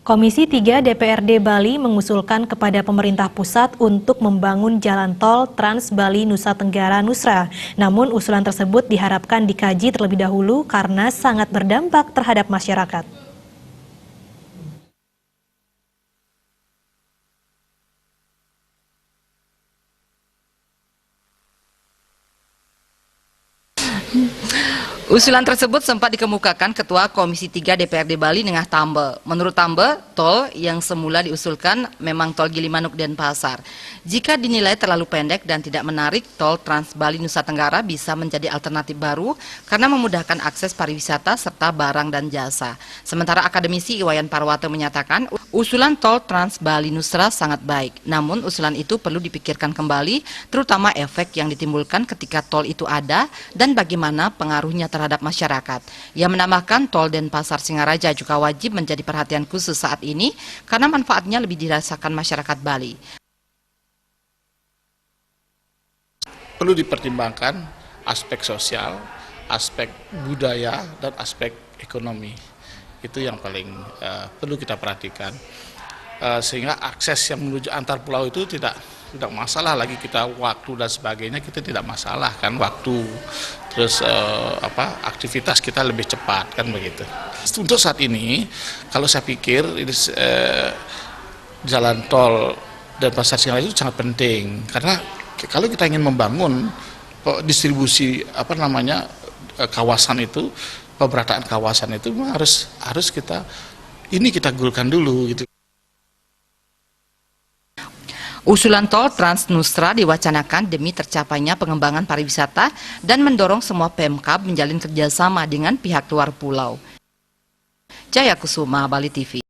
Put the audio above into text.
Komisi 3 DPRD Bali mengusulkan kepada pemerintah pusat untuk membangun jalan tol Trans Bali Nusa Tenggara Nusra. Namun usulan tersebut diharapkan dikaji terlebih dahulu karena sangat berdampak terhadap masyarakat. Usulan tersebut sempat dikemukakan Ketua Komisi 3 DPRD Bali Nengah Tambe. Menurut Tambe, tol yang semula diusulkan memang tol Gilimanuk Denpasar. Jika dinilai terlalu pendek dan tidak menarik, tol Trans Bali Nusa Tenggara bisa menjadi alternatif baru karena memudahkan akses pariwisata serta barang dan jasa. Sementara akademisi Iwayan Parwato menyatakan, usulan tol Trans Bali Nusra sangat baik. Namun usulan itu perlu dipikirkan kembali, terutama efek yang ditimbulkan ketika tol itu ada dan bagaimana pengaruhnya terhadap masyarakat. Ia menambahkan tol Denpasar Singaraja juga wajib menjadi perhatian khusus saat ini karena manfaatnya lebih dirasakan masyarakat Bali. Perlu dipertimbangkan aspek sosial, aspek budaya, dan aspek ekonomi. Itu yang paling perlu kita perhatikan. Sehingga akses yang menuju antar pulau itu tidak masalah lagi, kita waktu dan sebagainya kita tidak masalah kan, waktu terus aktivitas kita lebih cepat kan begitu. Untuk saat ini kalau saya pikir ini, jalan tol Denpasar Singaraja itu sangat penting karena kalau kita ingin membangun distribusi kawasan itu, pemerataan kawasan itu harus kita gulkan dulu gitu. Usulan tol Trans Nusra diwacanakan demi tercapainya pengembangan pariwisata dan mendorong semua Pemkab menjalin kerjasama dengan pihak luar pulau. Jaya Kusuma, Bali TV.